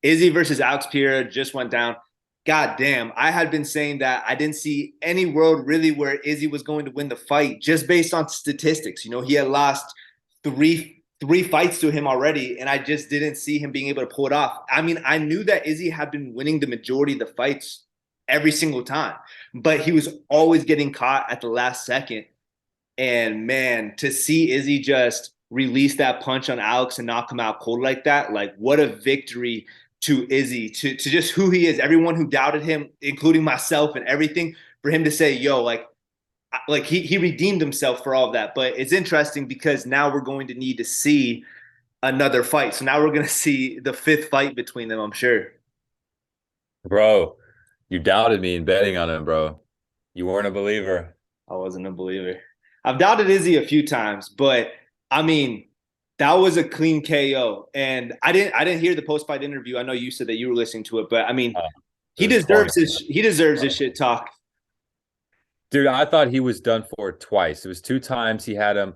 Izzy versus Alex Pereira just went down. God damn, I had been saying that I didn't see any world really where Izzy was going to win the fight just based on statistics. He had lost three fights to him already, and I just didn't see him being able to pull it off. I mean, I knew that Izzy had been winning the majority of the fights every single time, but he was always getting caught at the last second. And man, to see Izzy just release that punch on Alex and knock him out cold like that, like what a victory to Izzy, to just who he is. Everyone who doubted him, including myself and everything, for him to say, yo, like he redeemed himself for all of that. But it's interesting because now we're going to need to see another fight. So now we're going to see the fifth fight between them, I'm sure. Bro, you doubted me in betting on him, bro. You weren't a believer. I wasn't a believer. I've doubted Izzy a few times, but I mean, that was a clean KO. And I didn't hear the post fight interview. I know you said that you were listening to it, but I mean, It he was deserves corny. his shit talk. Dude, I thought he was done for twice. It was two times he had him.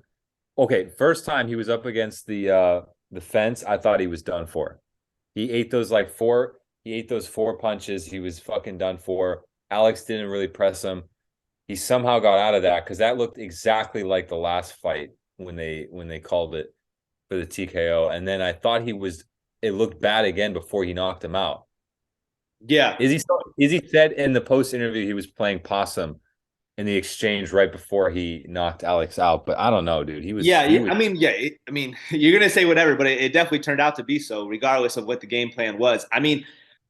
Okay, first time he was up against the fence, I thought he was done for. He ate those four punches. He was fucking done for. Alex didn't really press him. He somehow got out of that because that looked exactly like the last fight when they called it for the TKO. And then I thought it looked bad again before he knocked him out. Yeah. Izzy said in the post interview he was playing possum in the exchange right before he knocked Alex out. But I don't know, dude. Yeah, He was I mean, I mean, you're gonna say whatever, but it definitely turned out to be so, regardless of what the game plan was. I mean,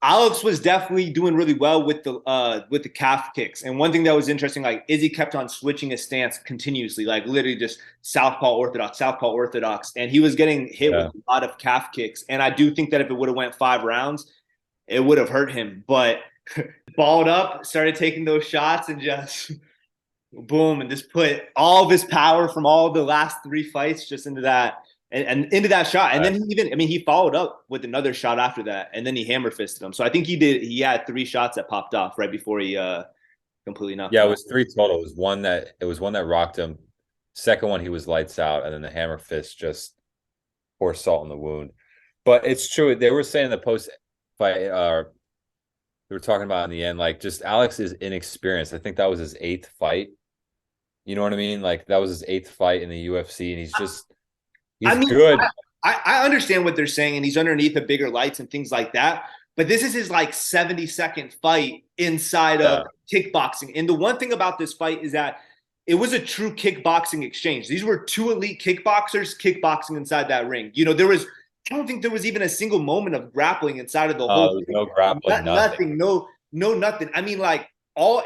Alex was definitely doing really well with the calf kicks, and one thing that was interesting, like Izzy kept on switching his stance continuously, like literally just southpaw orthodox, and he was getting hit with yeah. a lot of calf kicks. And I do think that if it would have went 5 rounds, it would have hurt him, but balled up, started taking those shots, and just boom, and just put all of his power from all the last three fights just into that and into that shot. And then he followed up with another shot after that, and then he hammer fisted him. So I think he had three shots that popped off right before he completely knocked Yeah, him it out. was three total. It was one that rocked him. Second one he was lights out, and then the hammer fist just pour salt in the wound. But it's true. They were saying the post fight they were talking about in the end, like just Alex is inexperienced. I think that was his eighth fight. You know what I mean? Like that was his eighth fight in the UFC, and I he's mean, good. I understand what they're saying, and he's underneath the bigger lights and things like that. But this is his like 70-second fight inside of Yeah. kickboxing. And the one thing about this fight is that it was a true kickboxing exchange. These were two elite kickboxers kickboxing inside that ring. I don't think there was even a single moment of grappling inside of the whole There was thing. no grappling, nothing. Nothing, no, nothing. I mean, like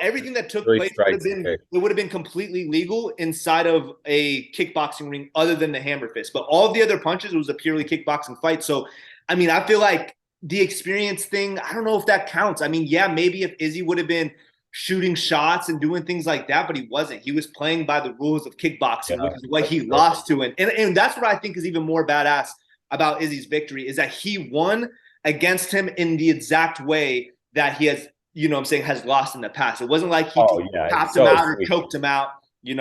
everything that took Three place strikes and kick. it would have been completely legal inside of a kickboxing ring other than the hammer fist. But all of the other punches, it was a purely kickboxing fight. So, I mean, I feel like the experience thing, I don't know if that counts. I mean, yeah, maybe if Izzy would have been shooting shots and doing things like that, but he wasn't. He was playing by the rules of kickboxing, Yeah, which is what that's he true. lost to. And that's what I think is even more badass about Izzy's victory is that he won against him in the exact way that he has, what I'm saying, has lost in the past. It wasn't like he Oh yeah, it's tapped him so out or sweet. choked him out. He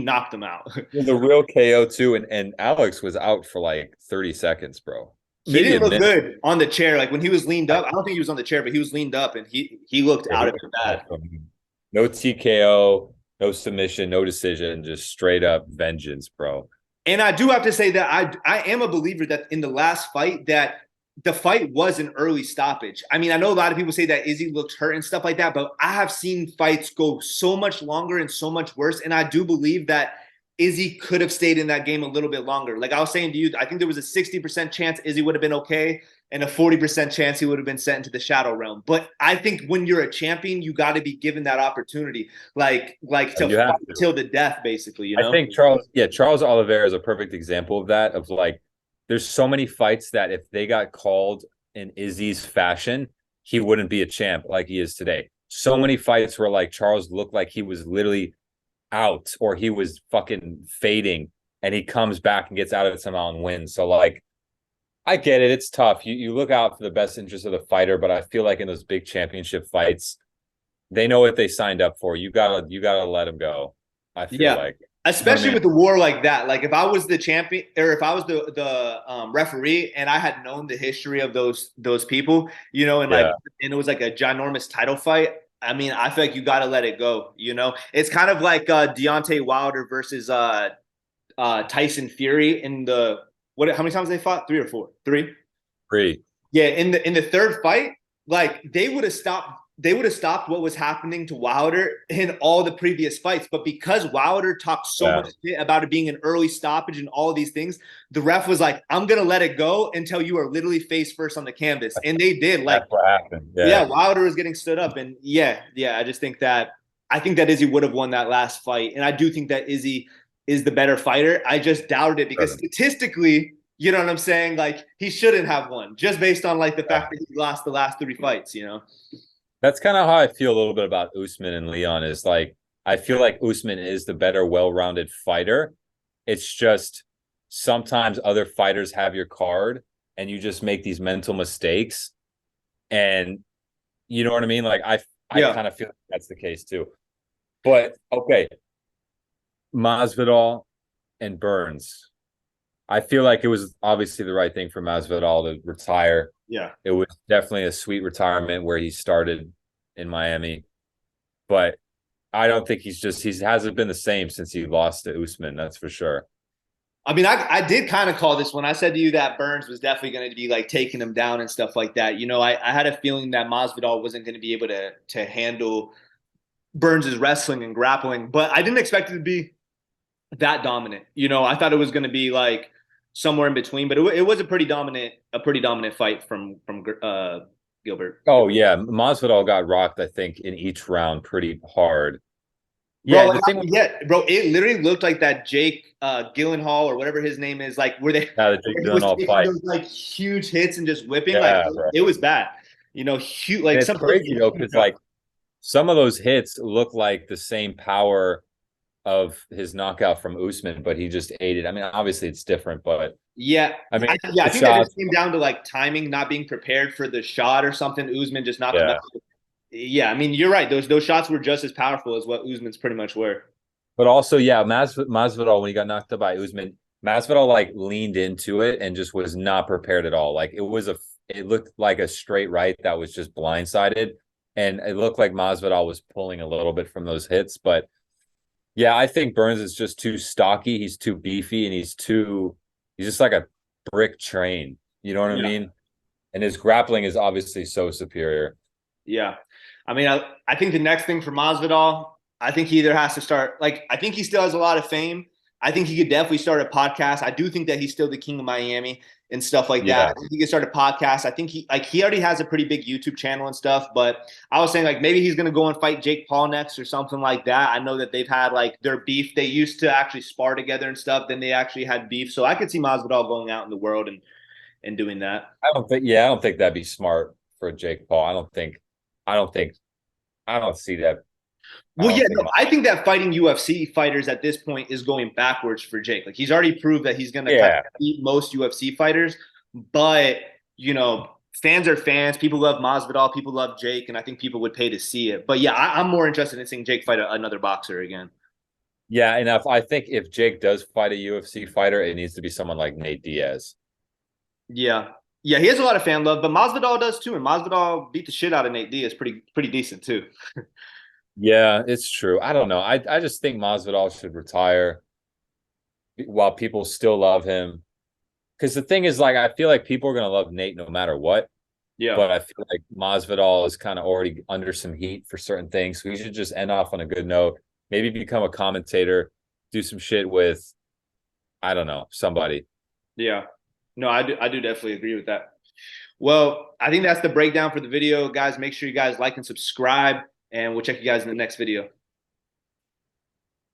knocked him out. It was a real KO too, and Alex was out for like 30 seconds, bro. He Maybe didn't a look minute. good on the chair. Like when he was leaned up, I don't think he was on the chair, but he was leaned up and he looked Yeah, out he of looked it bad bad. from him. No TKO, no submission, no decision, just straight up vengeance, bro. And I do have to say that I am a believer that in the last fight that the fight was an early stoppage. I mean, I know a lot of people say that Izzy looked hurt and stuff like that, but I have seen fights go so much longer and so much worse. And I do believe that Izzy could have stayed in that game a little bit longer. Like I was saying to you, I think there was a 60% chance Izzy would have been okay and a 40% chance he would have been sent into the shadow realm. But I think when you're a champion, you got to be given that opportunity, like to You fight have to. till the death, basically, you I know? think Charles Oliveira is a perfect example of that. Of like, there's so many fights that if they got called in Izzy's fashion, he wouldn't be a champ like he is today. So many fights where like Charles looked like he was literally out or he was fucking fading, and he comes back and gets out of it somehow and wins. So like, I get it. It's tough. You look out for the best interest of the fighter, but I feel like in those big championship fights, they know what they signed up for. You gotta let them go. I feel Yeah. like. You know what I Especially mean? with the war like that. Like if I was the champion or if I was the referee and I had known the history of those people, and Yeah. it was like a ginormous title fight. I mean, I feel like you got to let it go. It's kind of like Deontay Wilder versus Tyson Fury in the what? How many times they fought? Three or four? Three. Free. Yeah, in the third fight, like they would have stopped what was happening to Wilder in all the previous fights. But because Wilder talked so Yeah. much shit about it being an early stoppage and all of these things, the ref was like, I'm gonna let it go until you are literally face first on the canvas. And they did. Like, That's what happened. yeah, Yeah. Wilder was getting stood up. And yeah, I think that Izzy would have won that last fight. And I do think that Izzy is the better fighter. I just doubted it because Sure. statistically, you know what I'm saying? Like he shouldn't have won just based on like the Yeah. fact that he lost the last three fights. That's kind of how I feel a little bit about Usman and Leon is like I feel like Usman is the better, well-rounded fighter. It's just sometimes other fighters have your card and you just make these mental mistakes. And you know what I mean? Like I Yeah. kind of feel like that's the case too. But okay, Masvidal and Burns. I feel like it was obviously the right thing for Masvidal to retire. Yeah. It was definitely a sweet retirement where he started in Miami, but I don't think he hasn't been the same since he lost to Usman. That's for sure. I mean, I did kind of call this when I said to you that Burns was definitely going to be like taking him down and stuff like that. I had a feeling that Masvidal wasn't going to be able to handle Burns' wrestling and grappling, but I didn't expect it to be that dominant. I thought it was going to be like somewhere in between, but it was a pretty dominant fight from Gilbert. Oh yeah, Masvidal got rocked. I think in each round pretty hard. Bro, Yeah, the thing with bro, it literally looked like that Jake Gyllenhaal or whatever his name is, like where the Jake where he was Gyllenhaal taking fight. those like huge hits and just whipping, like Yeah, bro. it was bad. Huge, like And it's some of those crazy though, huge because drops. like some of those hits look like the same power of his knockout from Usman, but he just ate it. I mean, obviously it's different, but Yeah, I mean, I the think that just shots. came down to like timing, not being prepared for the shot or something. Usman just knocked him out. Yeah. Yeah, I mean, you're right. Those shots were just as powerful as what Usman's pretty much were. But also, yeah, Masvidal when he got knocked out by Usman, Masvidal like leaned into it and just was not prepared at all. Like it looked like a straight right that was just blindsided, and it looked like Masvidal was pulling a little bit from those hits. But yeah, I think Burns is just too stocky. He's too beefy, and he's just like a brick train. You know what I Yeah. mean? And his grappling is obviously so superior. Yeah. I mean, I think the next thing for Masvidal, I think he either has to start, like, I think he still has a lot of fame. I think he could definitely start a podcast. I do think that he's still the king of Miami and stuff like that. Yeah. I think he could start a podcast. I think he already has a pretty big YouTube channel and stuff, but I was saying like maybe he's gonna go and fight Jake Paul next or something like that. I know that they've had like their beef. They used to actually spar together and stuff. Then they actually had beef. So I could see Masvidal going out in the world and doing that. I don't think that'd be smart for Jake Paul. I don't think, I don't see that. I Well, yeah, don't think, no, I think that fighting UFC fighters at this point is going backwards for Jake. Like he's already proved that he's going to kind yeah, of beat most UFC fighters, but fans are fans. People love Masvidal, people love Jake, and I think people would pay to see it. But yeah, I'm more interested in seeing Jake fight another boxer again. yeah. And I think if Jake does fight a UFC fighter, it needs to be someone like Nate Diaz. Yeah, yeah, he has a lot of fan love, but Masvidal does too, and Masvidal beat the shit out of Nate Diaz, pretty decent too. Yeah, it's true. I don't know. I just think Masvidal should retire while people still love him. Because the thing is, like, I feel like people are gonna love Nate no matter what. Yeah, But I feel like Masvidal is kind of already under some heat for certain things. So we should just end off on a good note. Maybe become a commentator, do some shit with, I don't know, somebody. yeah. No, I do definitely agree with that. Well, I think that's the breakdown for the video, guys. Make sure you guys like and subscribe, and we'll check you guys in the next video.